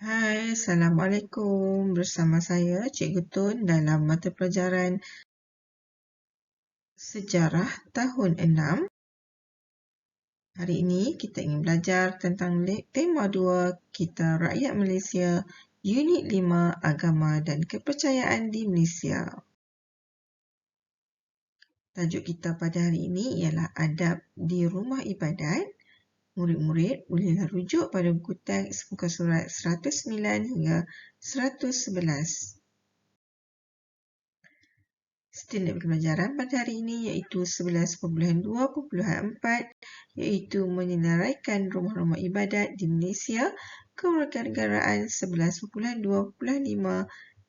Hai, Assalamualaikum. Bersama saya, Cikgu Tun dalam mata pelajaran Sejarah tahun 6. Hari ini kita ingin belajar tentang tema 2 kita Rakyat Malaysia, Unit 5 Agama dan Kepercayaan di Malaysia. Tajuk kita pada hari ini ialah Adab di Rumah Ibadat. Murid-murid bolehlah rujuk pada buku teks muka surat 109 hingga 111. Standard pembelajaran pada hari ini iaitu 11.2.4 iaitu menyenaraikan rumah-rumah ibadat di Malaysia, kewarganegaraan 11.2.5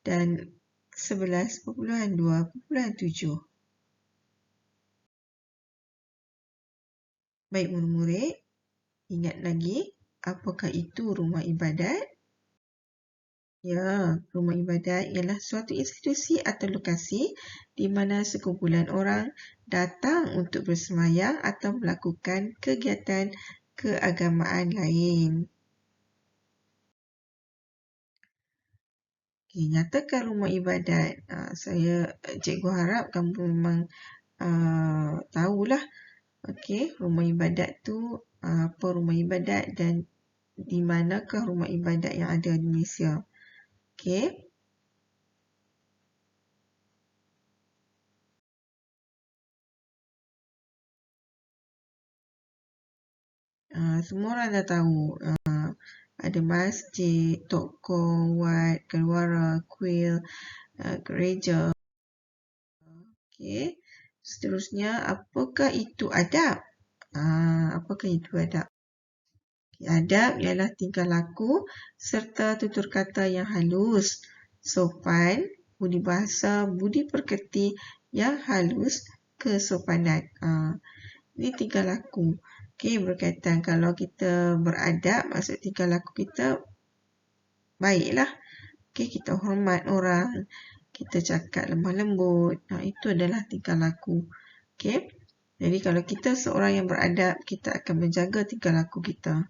dan 11.2.7. Baik murid-murid, ingat lagi apakah itu rumah ibadat? Ya, rumah ibadat ialah suatu institusi atau lokasi di mana sekumpulan orang datang untuk bersemayam atau melakukan kegiatan keagamaan lain. Okay, nyatakan rumah ibadat. Cikgu harap kamu memang tahulah. Okey, rumah ibadat tu apa rumah ibadat dan di manakah rumah ibadat yang ada di Malaysia. Okey. Semua orang dah tahu. Ada masjid, toko, wad, keluara, kuil, gereja. Okey. Seterusnya, apakah itu adab? Apakah itu adab? Adab ialah tingkah laku serta tutur kata yang halus, sopan, budi bahasa, budi pekerti yang halus, kesopanan. Ini tingkah laku. Okey, berkaitan kalau kita beradab, maksud tingkah laku kita baiklah. Okey, kita hormat orang, kita cakap lemah lembut. Itu adalah tingkah laku. Okey. Jadi kalau kita seorang yang beradab, kita akan menjaga tingkah laku kita.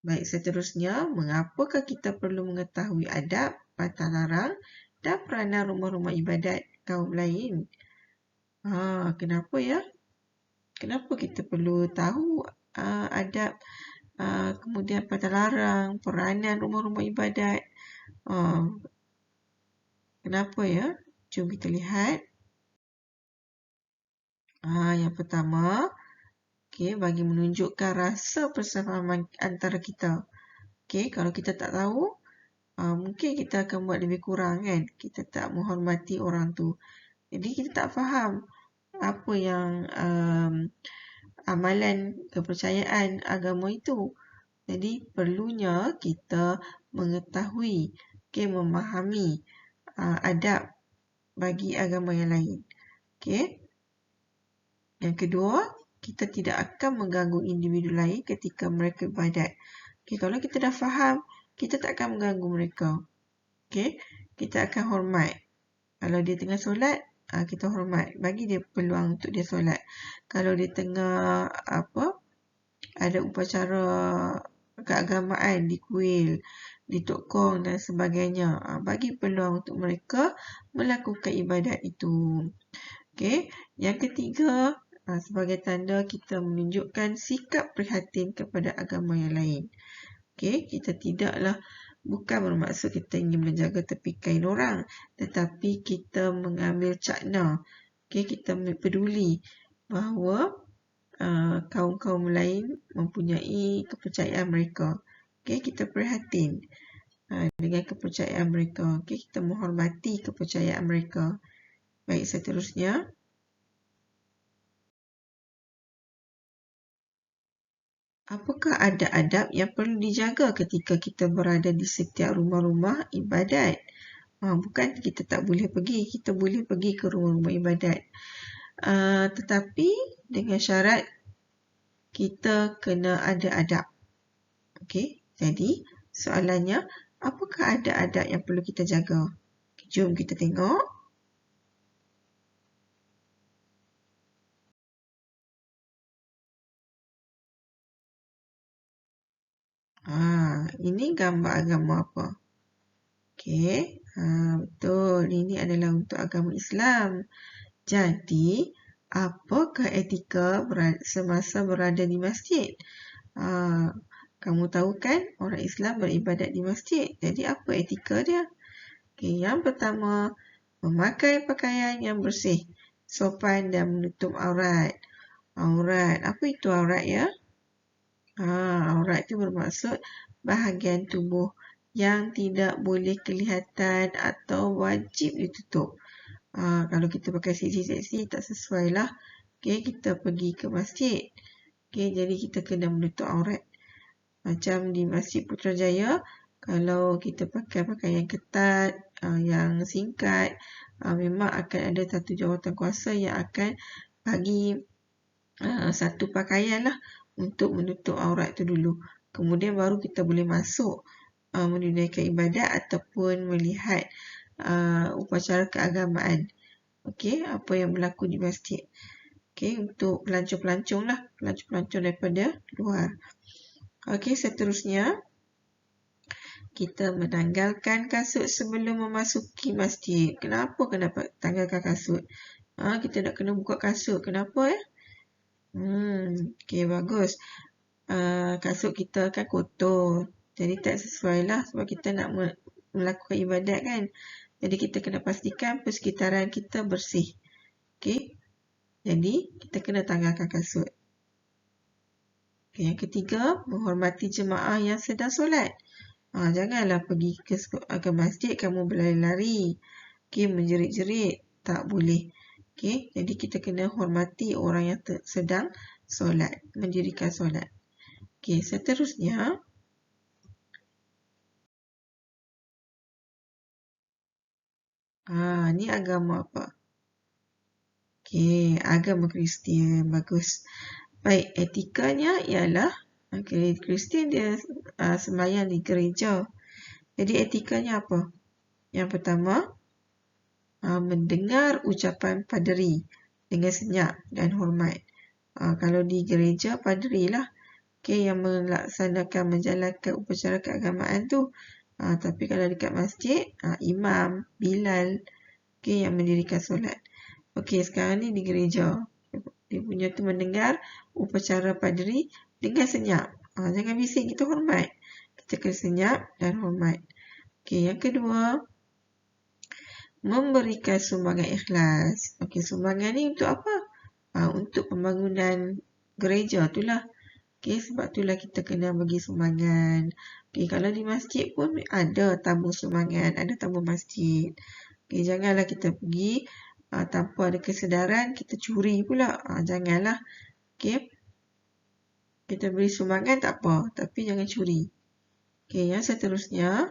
Baik, seterusnya, mengapakah kita perlu mengetahui adab, pantang larang dan peranan rumah-rumah ibadat kaum lain? Kenapa ya? Kenapa kita perlu tahu adab, kemudian pantang larang, peranan rumah-rumah ibadat? Kenapa ya? Jom kita lihat. Yang pertama, bagi menunjukkan rasa persamaan antara kita. Kalau kita tak tahu, mungkin kita akan buat lebih kurang kan. Kita tak menghormati orang tu. Jadi kita tak faham apa yang amalan kepercayaan agama itu. Jadi perlunya kita mengetahui, memahami adab bagi agama yang lain. Yang kedua, kita tidak akan mengganggu individu lain ketika mereka ibadat. Kalau kita dah faham, kita tak akan mengganggu mereka. Kita akan hormat. Kalau dia tengah solat, kita hormat. Bagi dia peluang untuk dia solat. Kalau dia tengah ada upacara keagamaan di kuil, di tokong dan sebagainya, bagi peluang untuk mereka melakukan ibadat itu. Yang ketiga, sebagai tanda kita menunjukkan sikap prihatin kepada agama yang lain. Kita bukan bermaksud kita ingin menjaga tepi kain orang, tetapi kita mengambil cakna. Kita peduli bahawa kaum-kaum lain mempunyai kepercayaan mereka. Kita prihatin dengan kepercayaan mereka. Kita menghormati kepercayaan mereka. Baik, seterusnya. Apakah ada adab yang perlu dijaga ketika kita berada di setiap rumah-rumah ibadat? Bukan kita tak boleh pergi, kita boleh pergi ke rumah-rumah ibadat. Tetapi dengan syarat kita kena ada adab. Jadi soalannya, apakah ada adab yang perlu kita jaga? Jom kita tengok. Ini gambar agama apa? Okey, betul. Ini adalah untuk agama Islam. Jadi, apakah etika semasa berada di masjid? Kamu tahu kan orang Islam beribadat di masjid. Jadi, apa etika dia? Okey, yang pertama, memakai pakaian yang bersih, sopan dan menutup aurat. Aurat, apa itu aurat ya? Aurat itu bermaksud bahagian tubuh yang tidak boleh kelihatan atau wajib ditutup. Kalau kita pakai seksi-seksi tak sesuai lah. Okay, kita pergi ke masjid. Okay, jadi kita kena menutup aurat. Macam di Masjid Putrajaya, kalau kita pakai pakaian ketat, yang singkat, memang akan ada satu jawatan kuasa yang akan bagi satu pakaian lah untuk menutup aurat tu dulu. Kemudian baru kita boleh masuk menunaikan ibadat ataupun melihat upacara keagamaan. Okey, apa yang berlaku di masjid. Okey, untuk pelancong-pelancong lah, pelancong-pelancong daripada luar. Okey, seterusnya kita menanggalkan kasut sebelum memasuki masjid. Kenapa kena tanggalkan kasut? Kita nak kena buka kasut. Kenapa ya? Okey, bagus. Kasut kita kan kotor. Jadi tak sesuai lah sebab kita nak melakukan ibadat kan. Jadi kita kena pastikan persekitaran kita bersih. Okey. Jadi kita kena tanggalkan kasut. Okay, yang ketiga, menghormati jemaah yang sedang solat. Janganlah pergi ke masjid kamu berlari-lari. Okay, menjerit-jerit. Tak boleh. Okay, jadi kita kena hormati orang yang sedang solat, mendirikan solat. Okay, seterusnya. Ni agama apa? Okay, agama Kristian. Bagus. Baik, etikanya ialah Kristian dia sembahyang di gereja. Jadi etikanya apa? Yang pertama, mendengar ucapan paderi dengan senyap dan hormat. Kalau di gereja, paderi lah yang melaksanakan, menjalankan upacara keagamaan tu. Tapi kalau dekat masjid, imam, bilal yang mendirikan solat. Okey, sekarang ni di gereja. Dia punya tu mendengar upacara paderi dengan senyap. Jangan bising, kita hormat. Kita kena senyap dan hormat. Okey, yang kedua, memberikan sumbangan ikhlas. Okey, sumbangan ni untuk apa? Untuk pembangunan gereja tu lah. Okey, sebab itulah kita kena bagi sumbangan. Okey, kalau di masjid pun ada tabung sumbangan, ada tabung masjid. Okey, janganlah kita pergi tanpa ada kesedaran, kita curi pula. Janganlah. Okey. Kita beri sumbangan tak apa, tapi jangan curi. Okey, yang seterusnya,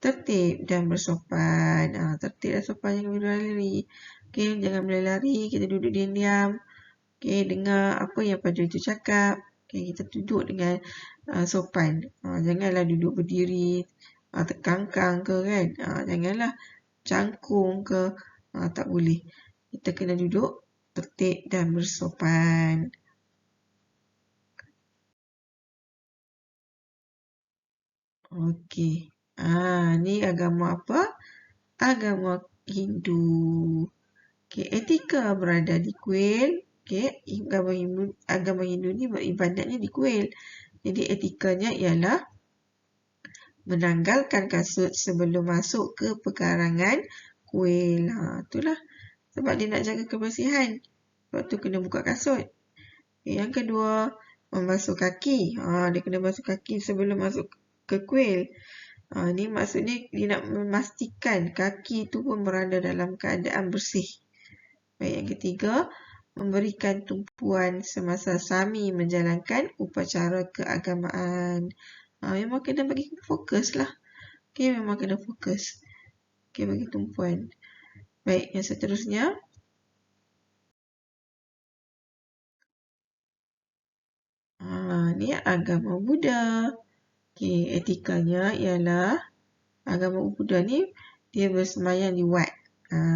tertib dan bersopan. Tertib dan sopan, jangan berlari. Okey, jangan berlari, kita duduk diam-diam. Okey, dengar apa yang padri itu cakap. Okey, kita duduk dengan sopan. Janganlah duduk berdiri, terkangkang ke kan. Janganlah cangkung ke. Tak boleh. Kita kena duduk tertib dan bersopan. Okey. Ni agama apa? Agama Hindu. Okey, etika berada di kuil. Okey, agama Hindu ni beribadatnya di kuil. Jadi etikanya ialah menanggalkan kasut sebelum masuk ke pekarangan kuil. Itulah. Sebab dia nak jaga kebersihan. Sebab tu kena buka kasut. Okay, yang kedua, membasuh kaki. Dia kena basuh kaki sebelum masuk ke kuil. Ni maksudnya dia nak memastikan kaki tu pun berada dalam keadaan bersih. Baik, yang ketiga, memberikan tumpuan semasa sami menjalankan upacara keagamaan. Memang kena bagi fokus lah. Okay, memang kena fokus. Okay, bagi tumpuan. Baik, yang seterusnya. Ni agama Buddha. Okay, etikanya ialah agama Buddha ni dia bersemayam di Wat.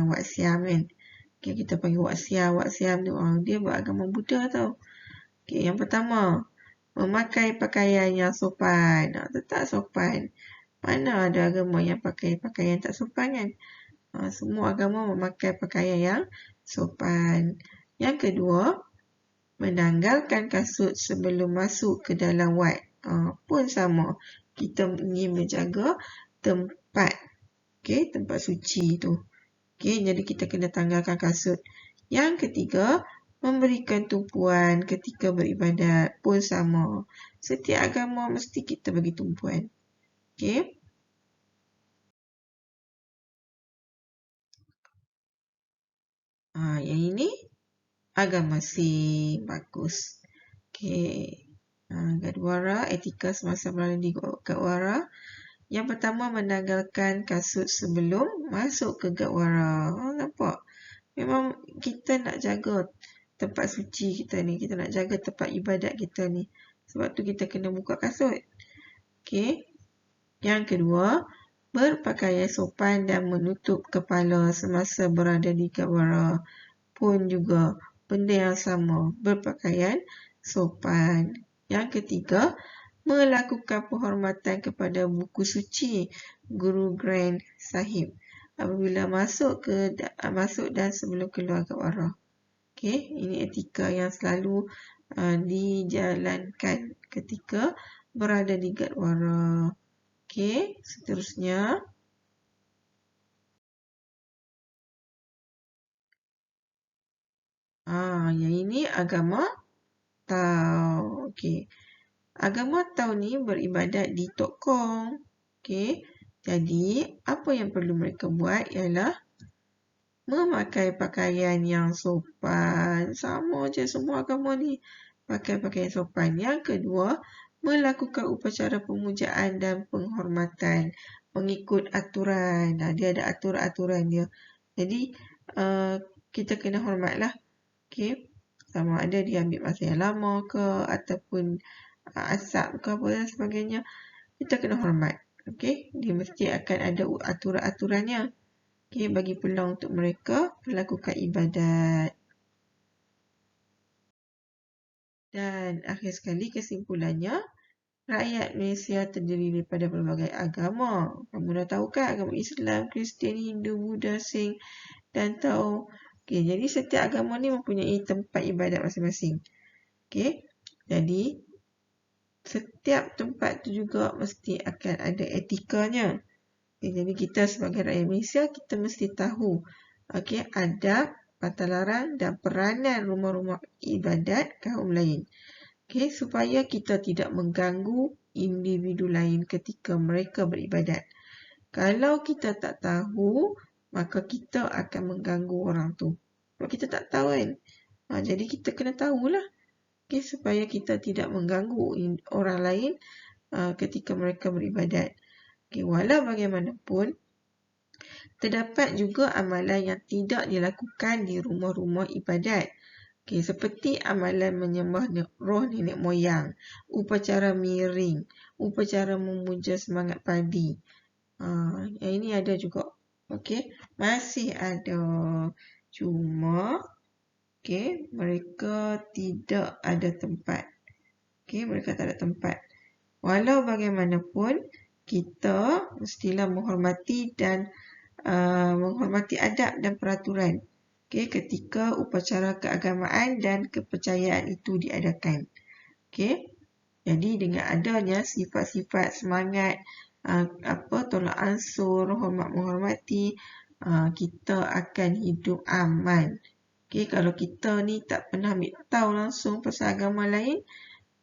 Wat Siam kan. Okay, kita panggil Wat Siam. Wat Siam tu dia beragama Buddha tau. Okay, yang pertama, memakai pakaian yang sopan. Tetap sopan. Mana ada agama yang pakai pakaian tak sopan kan? Semua agama memakai pakaian yang sopan. Yang kedua, menanggalkan kasut sebelum masuk ke dalam wad. Pun sama. Kita ingin menjaga tempat. Tempat suci tu. Jadi kita kena tanggalkan kasut. Yang ketiga, memberikan tumpuan ketika beribadat. Pun sama. Setiap agama mesti kita bagi tumpuan. Yang ini agama Sikh. Bagus. Gadwara, etika semasa berada di Gadwara. Yang pertama, menanggalkan kasut sebelum masuk ke Gadwara. Nampak? Memang kita nak jaga tempat suci kita ni. Kita nak jaga tempat ibadat kita ni. Sebab tu kita kena buka kasut. Yang kedua, berpakaian sopan dan menutup kepala semasa berada di Gadwara. Pun juga benda yang sama, berpakaian sopan. Yang ketiga, melakukan penghormatan kepada buku suci Guru Granth Sahib apabila masuk dan sebelum keluar Gadwara. Ini etika yang selalu dijalankan ketika berada di Gadwara. Seterusnya. Yang ini agama Tao. Agama Tao ni beribadat di Tok Kong. Jadi, apa yang perlu mereka buat ialah memakai pakaian yang sopan. Sama je semua agama ni. Pakai pakaian sopan. Yang kedua, melakukan upacara pemujaan dan penghormatan. Mengikut aturan. Dia ada aturan-aturan dia. Jadi, kita kena hormatlah. Sama ada dia ambil masa yang lama ke ataupun asap ke apa dan sebagainya. Kita kena hormat. Dia mesti akan ada aturan-aturannya. Bagi peluang untuk mereka melakukan ibadat. Dan akhir sekali kesimpulannya, rakyat Malaysia terdiri daripada pelbagai agama. Kamu dah tahu kan, agama Islam, Kristian, Hindu, Buddha, Sikh dan Tao. Jadi setiap agama ni mempunyai tempat ibadat masing-masing. Jadi setiap tempat tu juga mesti akan ada etikanya. Jadi kita sebagai rakyat Malaysia, kita mesti tahu adab, patalaran dan peranan rumah-rumah ibadat kaum lain. Supaya kita tidak mengganggu individu lain ketika mereka beribadat. Kalau kita tak tahu, maka kita akan mengganggu orang tu. Sebab kita tak tahu kan. Jadi kita kena tahulah. Supaya kita tidak mengganggu orang lain ketika mereka beribadat. Walau bagaimanapun, terdapat juga amalan yang tidak dilakukan di rumah-rumah ibadat. Seperti amalan menyembah roh nenek moyang, upacara miring, upacara memuja semangat padi. Yang ini ada juga. Masih ada. Cuma mereka tidak ada tempat. Mereka tak ada tempat. Walau bagaimanapun, kita mestilah menghormati dan menghormati adab dan peraturan ketika upacara keagamaan dan kepercayaan itu diadakan. Jadi dengan adanya sifat-sifat semangat, tolak ansur, hormat menghormati, kita akan hidup aman. Kalau kita ni tak pernah ambil tahu langsung pasal agama lain,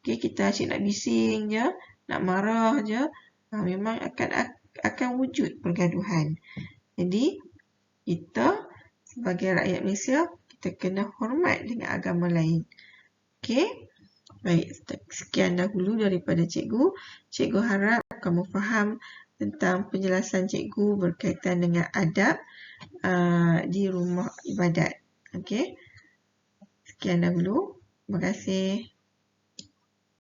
kita asyik nak bising je, nak marah je, memang akan wujud pergaduhan. Jadi, kita sebagai rakyat Malaysia, kita kena hormat dengan agama lain. Baik, sekian dahulu daripada cikgu. Cikgu harap kamu faham tentang penjelasan cikgu berkaitan dengan adab di rumah ibadat. Sekian dahulu. Terima kasih.